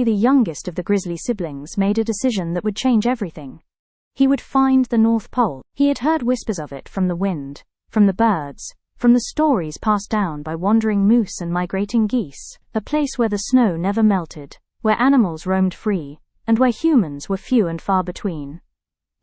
the youngest of the grizzly siblings, made a decision that would change everything. He would find the North Pole. He had heard whispers of it from the wind, from the birds, from the stories passed down by wandering moose and migrating geese, a place where the snow never melted, where animals roamed free, and where humans were few and far between.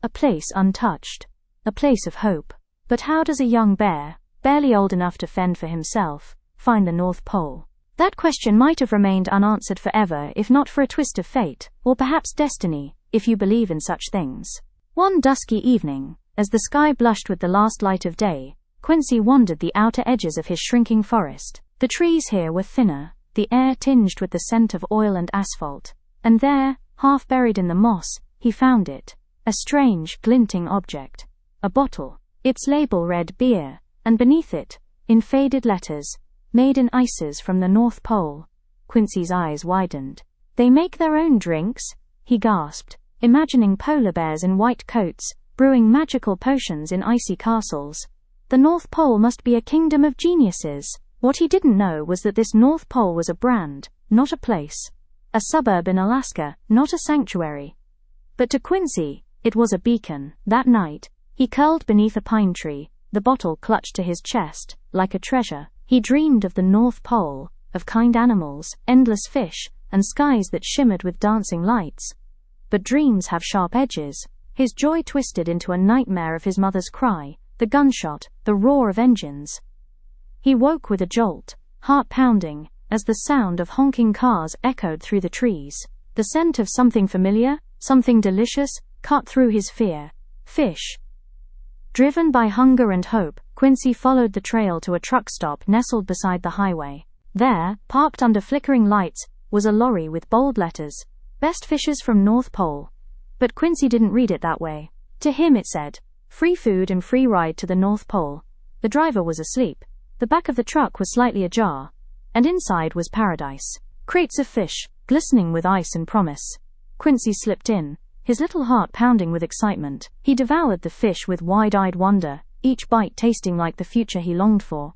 A place untouched, a place of hope. But how does a young bear, barely old enough to fend for himself, find the North Pole? That question might have remained unanswered forever if not for a twist of fate, or perhaps destiny, if you believe in such things. One dusky evening, as the sky blushed with the last light of day, Quincy wandered the outer edges of his shrinking forest. The trees here were thinner, the air tinged with the scent of oil and asphalt, and there, half buried in the moss, he found it, a strange, glinting object. A bottle. Its label read beer, and beneath it, in faded letters, made in ices from the North Pole. Quincy's eyes widened. They make their own drinks? He gasped, imagining polar bears in white coats, brewing magical potions in icy castles. The North Pole must be a kingdom of geniuses. What he didn't know was that this North Pole was a brand, not a place. A suburb in Alaska, not a sanctuary. But to Quincy, it was a beacon. That night, he curled beneath a pine tree, the bottle clutched to his chest, like a treasure. He dreamed of the North Pole, of kind animals, endless fish, and skies that shimmered with dancing lights. But dreams have sharp edges. His joy twisted into a nightmare of his mother's cry, the gunshot, the roar of engines. He woke with a jolt, heart pounding, as the sound of honking cars echoed through the trees. The scent of something familiar, something delicious, cut through his fear. Fish. Driven by hunger and hope, Quincy followed the trail to a truck stop nestled beside the highway. There, parked under flickering lights, was a lorry with bold letters, "Best Fishes from North Pole." But Quincy didn't read it that way. To him it said, "Free food and free ride to the North Pole." The driver was asleep. The back of the truck was slightly ajar, and inside was paradise. Crates of fish, glistening with ice and promise. Quincy slipped in, his little heart pounding with excitement. He devoured the fish with wide-eyed wonder, each bite tasting like the future he longed for.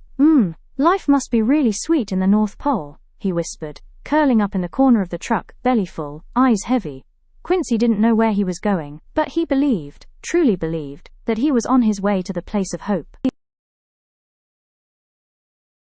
Life must be really sweet in the North Pole," he whispered, curling up in the corner of the truck, belly full, eyes heavy. Quincy didn't know where he was going, but he believed, truly believed, that he was on his way to the place of hope.